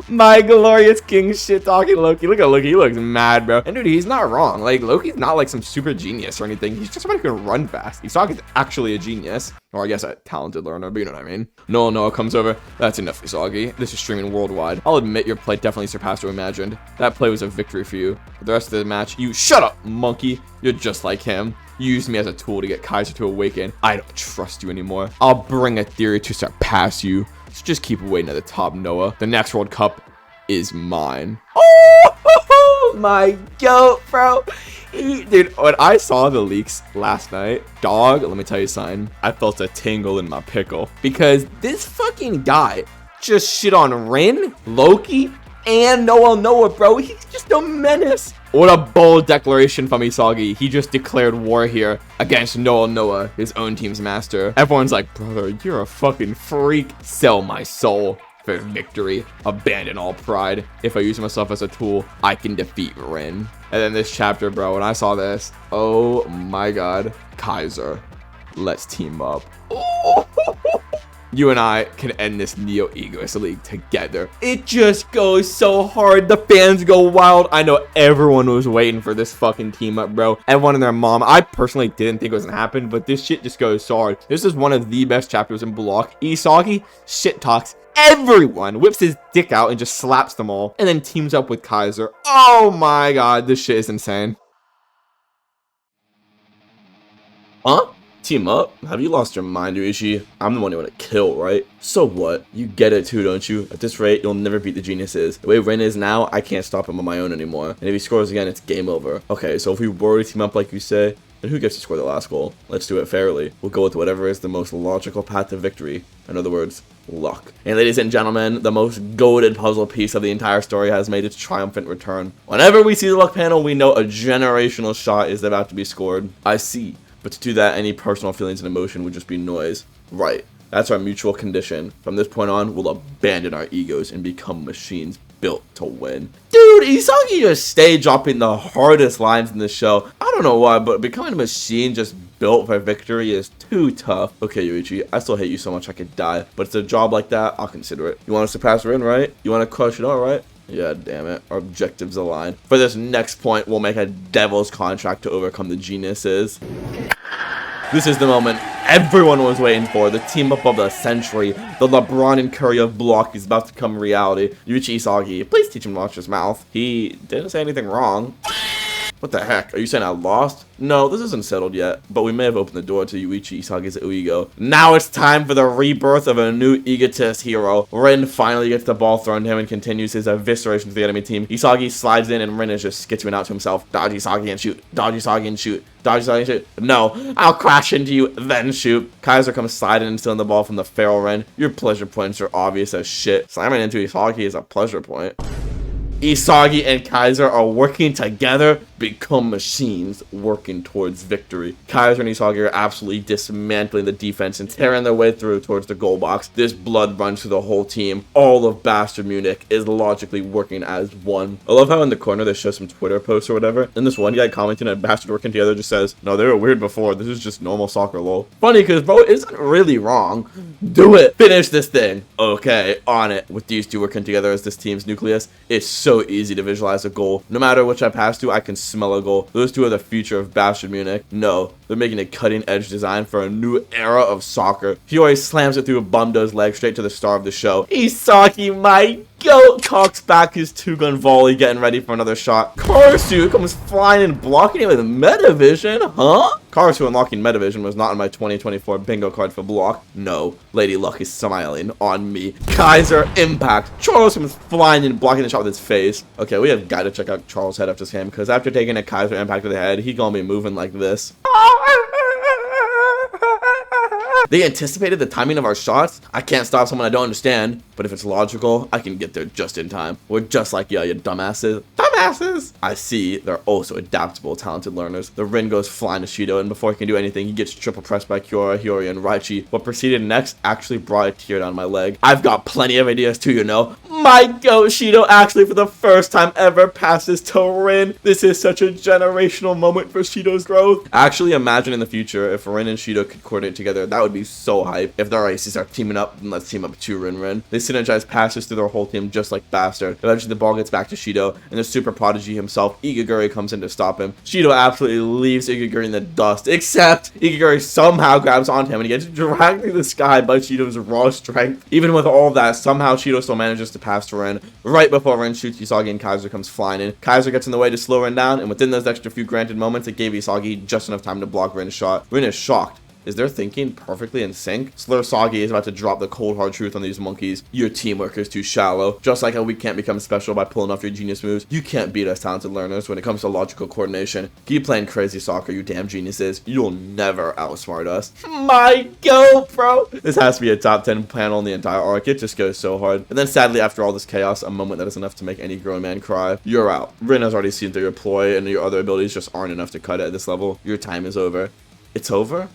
My glorious king shit talking Loki. Look at Loki. He looks mad, bro. And dude, he's not wrong. Like, Loki's not like some super genius or anything. He's just somebody who can run fast. Isagi's actually a genius. Or I guess a talented learner, but you know what I mean. Noah comes over. That's enough, Isagi. This is streaming worldwide. I'll admit your play definitely surpassed what we imagined. That play was a victory for you. For the rest of the match, you shut up, monkey. You're just like him. You used me as a tool to get Kaiser to awaken. I don't trust you anymore. I'll bring a theory to surpass you. So just keep waiting at the top, Noah. The next World Cup is mine. Oh my goat, bro. Dude, when I saw the leaks last night, dog, let me tell you something. I felt a tingle in my pickle. Because this fucking guy just shit on Rin, Loki, and Noah, bro. He's just a menace. What a bold declaration from Isagi. He just declared war here against Noah, his own team's master. Everyone's like, brother, you're a fucking freak. Sell my soul for victory. Abandon all pride. If I use myself as a tool, I can defeat Rin. And then this chapter, bro, when I saw this, oh my god. Kaiser, let's team up. You and I can end this Neo-Egoist League together. It just goes so hard. The fans go wild. I know everyone was waiting for this fucking team up, bro. Everyone and their mom. I personally didn't think it was gonna happen, but this shit just goes so hard. This is one of the best chapters in Block. Isagi shit talks everyone, whips his dick out and just slaps them all, and then teams up with Kaiser. Oh my god, this shit is insane. Huh? Team up? Have you lost your mind, Yoichi? I'm the one you want to kill, right? So what? You get it too, don't you? At this rate, you'll never beat the geniuses. The way Rin is now, I can't stop him on my own anymore. And if he scores again, it's game over. Okay, so if we were to team up like you say, then who gets to score the last goal? Let's do it fairly. We'll go with whatever is the most logical path to victory. In other words, luck. And ladies and gentlemen, the most goated puzzle piece of the entire story has made its triumphant return. Whenever we see the luck panel, we know a generational shot is about to be scored. I see. But to do that, any personal feelings and emotion would just be noise. Right. That's our mutual condition. From this point on, we'll abandon our egos and become machines built to win. Dude, Isagi just stay dropping the hardest lines in the show. I don't know why, but becoming a machine just built for victory is too tough. Okay, Yoichi, I still hate you so much I could die. But it's a job like that, I'll consider it. You want us to pass Rin, right? You want to crush it all, right? Yeah, damn it. Our objectives align. For this next point, we'll make a devil's contract to overcome the geniuses. This is the moment everyone was waiting for. The team up of the century. The LeBron and Curry of Block is about to become reality. Yuichi Isagi, please teach him to watch his mouth. He didn't say anything wrong. What the heck? Are you saying I lost? No, this isn't settled yet, but we may have opened the door to Yuichi Isagi's ego. Now it's time for the rebirth of a new egotist hero. Rin finally gets the ball thrown to him and continues his evisceration to the enemy team. Isagi slides in and Rin is just sketching out to himself. Dodge Isagi and shoot. Dodge Isagi and shoot. Dodge Isagi and shoot. No, I'll crash into you, then shoot. Kaiser comes sliding and stealing the ball from the feral Rin. Your pleasure points are obvious as shit. Slamming into Isagi is a pleasure point. Isagi and Kaiser are working together, become machines working towards victory. Kaiser and Isagi are absolutely dismantling the defense and tearing their way through towards the goal box. This blood runs through the whole team. All of Bastard Munich is logically working as one. I love how in the corner they show some Twitter posts or whatever, and this one guy commenting on Bastard working together just says, no, they were weird before, this is just normal soccer, lol. Funny because bro isn't really wrong. Do it. Finish this thing. Okay, on it. With these two working together as this team's nucleus, it's so easy to visualize a goal. No matter which I pass to, I can smell a goal. Those two are the future of Bastard Munich. No, they're making a cutting-edge design for a new era of soccer. He always slams it through Bumdo's leg straight to the star of the show. Isagi, my goat, cocks back his two-gun volley, getting ready for another shot. Karasu comes flying and blocking it with Metavision, huh? Karasu unlocking Metavision was not on my 2024 bingo card for Block. No, Lady Luck is smiling on me. Kaiser impact. Charles comes flying and blocking the shot with his face. Okay, we have got to check out Charles' head after this game, because after taking a Kaiser impact to the head, he gonna be moving like this. They anticipated the timing of our shots? I can't stop someone I don't understand, but if it's logical, I can get there just in time. We're just like you dumbasses. Dumbasses! I see, they're also adaptable, talented learners. The Rin goes flying to Shido, and before he can do anything, he gets triple pressed by Kiora, Hiyori, and Raichi. What proceeded next actually brought a tear down my leg. I've got plenty of ideas too, you know. My goat, Shido actually for the first time ever passes to Rin. This is such a generational moment for Shido's growth. Actually, imagine in the future if Rin and Shido could coordinate together. That would be so hype. If their aces are teaming up, then let's team up to Rin. They synergize passes through their whole team just like Bastard. Eventually, the ball gets back to Shido, and the super prodigy himself, Igaguri, comes in to stop him. Shido absolutely leaves Igaguri in the dust, except Igaguri somehow grabs onto him and he gets dragged through the sky by Shido's raw strength. Even with all of that, somehow Shido still manages to pass to Rin. Right before Rin shoots Isagi and Kaiser comes flying in. Kaiser gets in the way to slow Rin down, and within those extra few granted moments, it gave Isagi just enough time to block Rin's shot. Rin is shocked. Is their thinking perfectly in sync? Sagi is about to drop the cold hard truth on these monkeys. Your teamwork is too shallow. Just like how we can't become special by pulling off your genius moves, you can't beat us talented learners when it comes to logical coordination. Keep playing crazy soccer, you damn geniuses. You'll never outsmart us. My go, bro! This has to be a top 10 panel in the entire arc. It just goes so hard. And then sadly, after all this chaos, a moment that is enough to make any grown man cry. You're out. Rin has already seen through your ploy, and your other abilities just aren't enough to cut it at this level. Your time is over. It's over?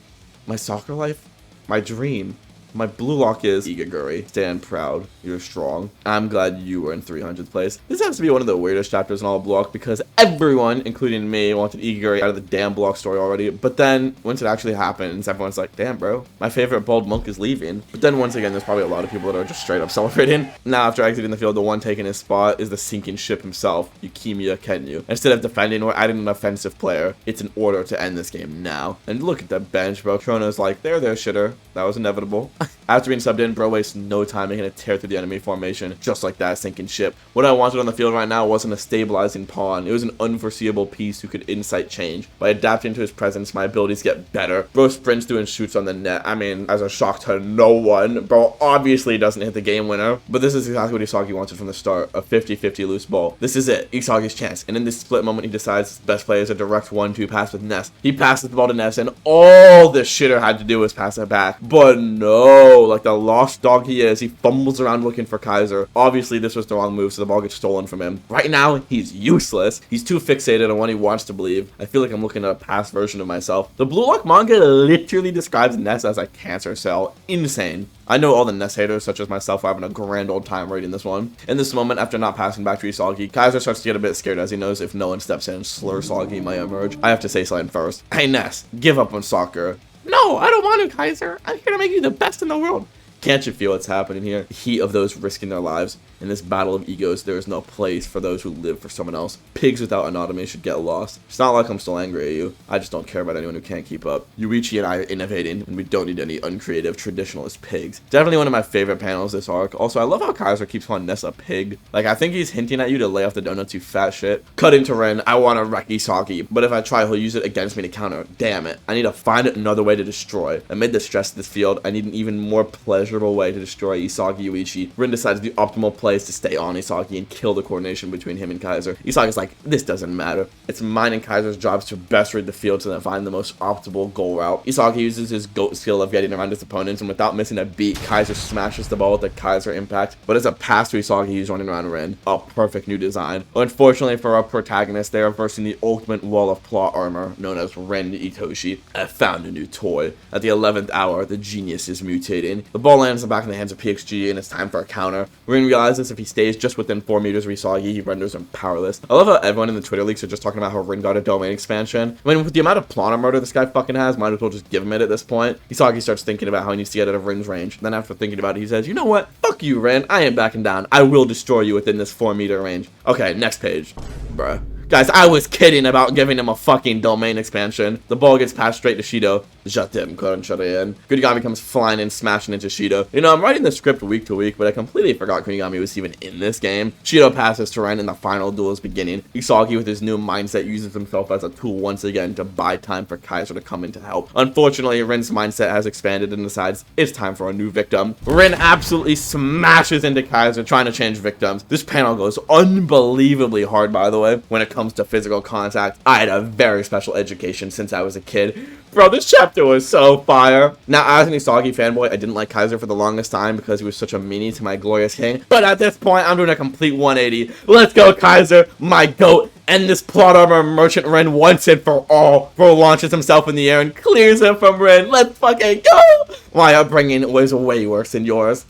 My soccer life? My dream? My blue lock is Igaguri. Stand proud. You're strong. I'm glad you were in 300th place. This has to be one of the weirdest chapters in all of Block because everyone, including me, wanted Igaguri out of the damn Block story already. But then, once it actually happens, everyone's like, damn, bro, my favorite bald monk is leaving. But then, once again, there's probably a lot of people that are just straight up celebrating. Now, after exiting the field, the one taking his spot is the sinking ship himself, Yukimiya Kenyu. Instead of defending or adding an offensive player, it's an order to end this game now. And look at that bench, bro. Krono's like, there, shitter. That was inevitable. After being subbed in, bro wastes no time making a tear through the enemy formation, just like that sinking ship. What I wanted on the field right now wasn't a stabilizing pawn. It was an unforeseeable piece who could insight change. By adapting to his presence, my abilities get better. Bro sprints through and shoots on the net. I mean, as a shock to no one, bro obviously doesn't hit the game winner. But this is exactly what Isagi wanted from the start, a 50-50 loose ball. This is it, Isagi's chance. And in this split moment, he decides his best play is a direct 1-2 pass with Ness. He passes the ball to Ness, and all the shitter had to do was pass it back. But no, like the lost dog he is, he fumbles around looking for Kaiser. Obviously, this was the wrong move, so the ball gets stolen from him. Right now, he's useless. He's too fixated on what he wants to believe. I feel like I'm looking at a past version of myself. The Blue Lock manga literally describes Ness as a cancer cell. Insane. I know all the Ness haters, such as myself, are having a grand old time reading this one. In this moment, after not passing back to Isagi, Kaiser starts to get a bit scared as he knows if no one steps in, Sagi might emerge. I have to say something first. Hey Ness, give up on soccer. No, I don't want to, Kaiser. I'm here to make you the best in the world. Can't you feel what's happening here? The heat of those risking their lives. In this battle of egos, there is no place for those who live for someone else. Pigs without anatomy should get lost. It's not like I'm still angry at you. I just don't care about anyone who can't keep up. Yoichi and I are innovating, and we don't need any uncreative traditionalist pigs. Definitely one of my favorite panels this arc. Also, I love how Kaiser keeps calling Ness a pig. Like, I think he's hinting at you to lay off the donuts, you fat shit. Cut into Ren, I want to wreck Isagi, but if I try, he'll use it against me to counter. Damn it. I need to find another way to destroy. Amid the stress of this field, I need an even more pleasurable way to destroy Isagi Yoichi. Rin decides the optimal play is to stay on Isagi and kill the coordination between him and Kaiser. Isagi's like, this doesn't matter. It's mine and Kaiser's jobs to best read the field to then find the most optimal goal route. Isagi uses his goat skill of getting around his opponents, and without missing a beat, Kaiser smashes the ball with the Kaiser impact. But as a pass to Isagi, he's running around Rin. A perfect new design. Unfortunately for our protagonist, they are versing the ultimate wall of plot armor, known as Ren Itoshi. I found a new toy. At the 11th hour, the genius is mutating. The ball lands back in the hands of PxG, and it's time for a counter. Rin realizes if he stays just within 4 meters of Isagi, he renders him powerless. I love how everyone in the Twitter leaks are just talking about how Rin got a domain expansion. I mean, with the amount of plot murder this guy fucking has, might as well just give him it at this point. Isagi starts thinking about how he needs to get out of Rin's range. Then after thinking about it, he says, you know what? Fuck you, Rin. I ain't backing down. I will destroy you within this 4-meter range. Okay, next page. Bruh. Guys, I was kidding about giving him a fucking domain expansion. The ball gets passed straight to Shido. Shut him, couldn't shut it in. Kunigami comes flying in, smashing into Shido. You know, I'm writing the script week to week, but I completely forgot Kunigami was even in this game. Shido passes to Ren, and the final duel is beginning. Isagi, with his new mindset, uses himself as a tool once again to buy time for Kaiser to come in to help. Unfortunately, Ren's mindset has expanded and decides it's time for a new victim. Ren absolutely smashes into Kaiser, trying to change victims. This panel goes unbelievably hard, by the way, when it comes to physical contact. I had a very special education since I was a kid. Bro, this chapter was so fire. Now, as an Isagi fanboy, I didn't like Kaiser for the longest time because he was such a meanie to my glorious king. But at this point, I'm doing a complete 180. Let's go, Kaiser, my goat. End this plot armor merchant Ren once and for all. Bro launches himself in the air and clears him from Ren. Let's fucking go. My upbringing was way worse than yours.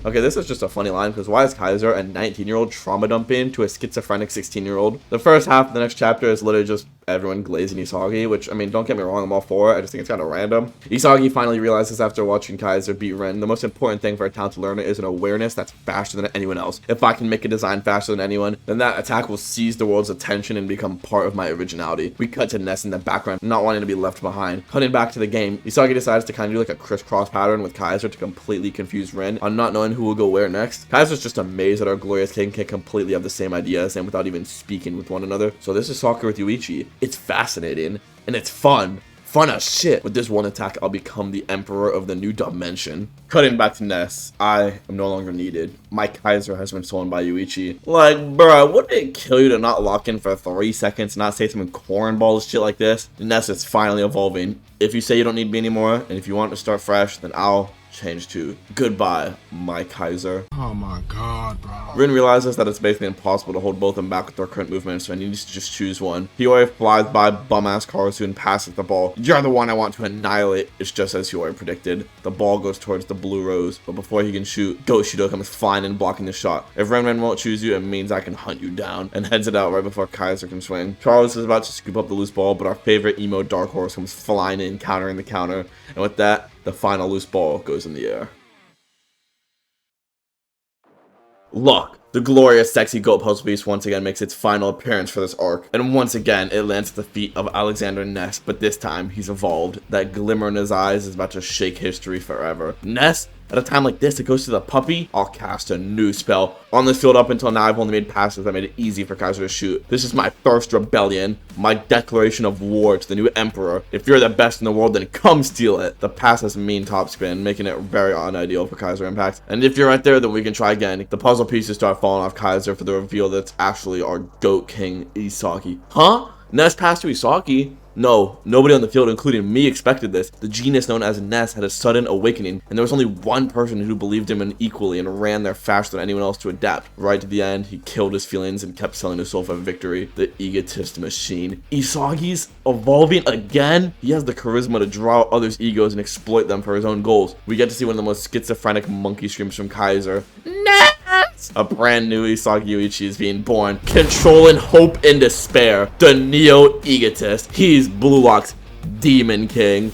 Okay, this is just a funny line, because why is Kaiser a 19-year-old trauma dumping to a schizophrenic 16-year-old? The first half of the next chapter is literally just everyone glazing Isagi, which, I mean, don't get me wrong, I'm all for it. I just think it's kind of random. Isagi finally realizes after watching Kaiser beat Ren, the most important thing for a talented learner is an awareness that's faster than anyone else. If I can make a design faster than anyone, then that attack will seize the world's attention and become part of my originality. We cut to Ness in the background, not wanting to be left behind. Cutting back to the game, Isagi decides to kind of do like a crisscross pattern with Kaiser to completely confuse Ren on not knowing who will go where next. Kaiser's just amazed that our glorious king can completely have the same ideas and without even speaking with one another. So this is Soccer with Yoichi. It's fascinating and it's fun. Fun as shit. With this one attack, I'll become the emperor of the new dimension. Cutting back to Ness, I am no longer needed. My Kaiser has been stolen by Yoichi. Like, bruh, wouldn't it kill you to not lock in for 3 seconds, not say some cornballs shit like this? Ness is finally evolving. If you say you don't need me anymore, and if you want to start fresh, then I'll change to goodbye, my Kaiser. Oh my god, bro. Rin realizes that it's basically impossible to hold both of them back with their current movements, so he needs to just choose one. Hiyori flies by bum-ass Karasu and passes the ball. You're the one I want to annihilate. It's just as Hiyori predicted. The ball goes towards the blue rose, but before he can shoot, Goshido comes flying in blocking the shot. If Ren won't choose you, it means I can hunt you down, and heads it out right before Kaiser can swing. Charles is about to scoop up the loose ball, but our favorite emo Dark Horse comes flying in, countering the counter, and with that, the final loose ball goes in the air. Look, the glorious sexy goat puzzle piece once again makes its final appearance for this arc, and once again it lands at the feet of Alexander Ness, but this time he's evolved. That glimmer in his eyes is about to shake history forever. Ness, at a time like this, it goes to the puppy. I'll cast a new spell. On this field up until now, I've only made passes that made it easy for Kaiser to shoot. This is my first rebellion, my declaration of war to the new emperor. If you're the best in the world, then come steal it. The pass has mean topspin, making it very unideal for Kaiser impact. And if you're right there, then we can try again. The puzzle pieces start falling off Kaiser for the reveal that's actually our goat king, Isagi. Huh? Ness passed to Isagi? No, nobody on the field, including me, expected this. The genius known as Ness had a sudden awakening, and there was only one person who believed him in equally and ran there faster than anyone else to adapt. Right to the end, he killed his feelings and kept selling his soul for victory. The egotist machine. Isagi's evolving again? He has the charisma to draw out others' egos and exploit them for his own goals. We get to see one of the most schizophrenic monkey screams from Kaiser. Ness! A brand new Yoichi is being born, controlling hope and despair. The neo-egotist. He's Blue Lock's Demon King.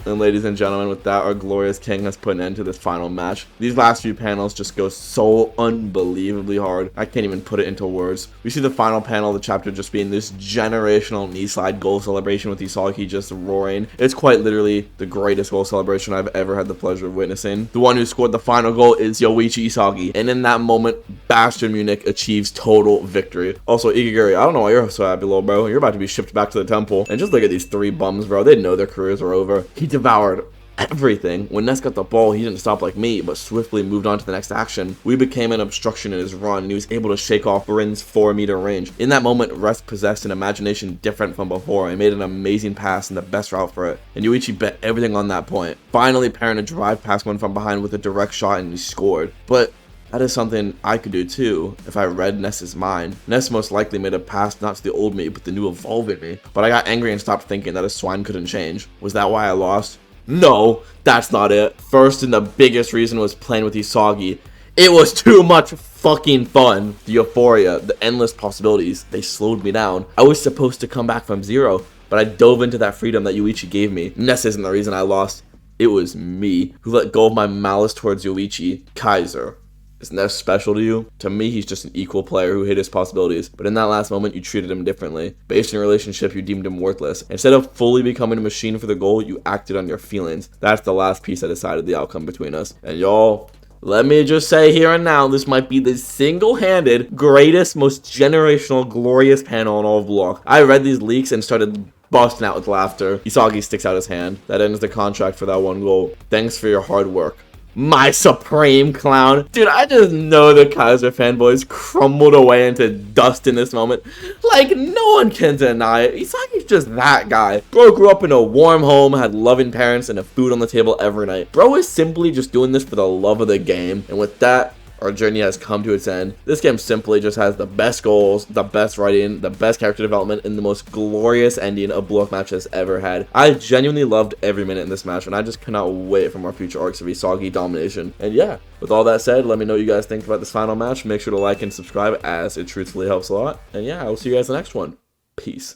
And ladies and gentlemen, with that, our glorious king has put an end to this final match. These last few panels just go so unbelievably hard. I can't even put it into words. We see the final panel of the chapter just being this generational knee slide goal celebration with Isagi just roaring. It's quite literally the greatest goal celebration I've ever had the pleasure of witnessing. The one who scored the final goal is Yoichi Isagi. And in that moment, Bastard Munich achieves total victory. Also, Ikigiri, I don't know why you're so happy, little bro. You're about to be shipped back to the temple. And just look at these 3 bums, bro. They know their careers are over. He devoured everything. When Ness got the ball, he didn't stop like me, but swiftly moved on to the next action. We became an obstruction in his run, and he was able to shake off Rin's 4-meter range. In that moment, Rest possessed an imagination different from before and made an amazing pass and the best route for it. And Yoichi bet everything on that point. Finally pairing a drive past one from behind with a direct shot, and he scored. But that is something I could do too, if I read Ness's mind. Ness most likely made a pass not to the old me, but the new evolving me. But I got angry and stopped thinking that a swine couldn't change. Was that why I lost? No, that's not it. First and the biggest reason was playing with Isagi. It was too much fucking fun. The euphoria, the endless possibilities, they slowed me down. I was supposed to come back from 0, but I dove into that freedom that Yoichi gave me. Ness isn't the reason I lost. It was me who let go of my malice towards Yoichi. Kaiser. Isn't that special to you? To me, he's just an equal player who hid his possibilities, but in that last moment, you treated him differently. Based on your relationship, you deemed him worthless. Instead of fully becoming a machine for the goal, you acted on your feelings. That's the last piece that decided the outcome between us. And y'all, let me just say here and now, this might be the single-handed, greatest, most generational, glorious panel in all of Block. I read these leaks and started busting out with laughter. Isagi sticks out his hand. That ends the contract for that one goal. Thanks for your hard work. My supreme clown. Dude, I just know the Kaiser fanboys crumbled away into dust in this moment. Like, no one can deny it. Isagi's just that guy. Bro grew up in a warm home, had loving parents, and a food on the table every night. Bro is simply just doing this for the love of the game. And with that, our journey has come to its end. This game simply just has the best goals, the best writing, the best character development, and the most glorious ending a Blue Lock match has ever had. I genuinely loved every minute in this match, and I just cannot wait for more future arcs of ISAGI domination. And yeah, with all that said, let me know what you guys think about this final match. Make sure to like and subscribe, as it truthfully helps a lot. And yeah, I will see you guys in the next one. Peace.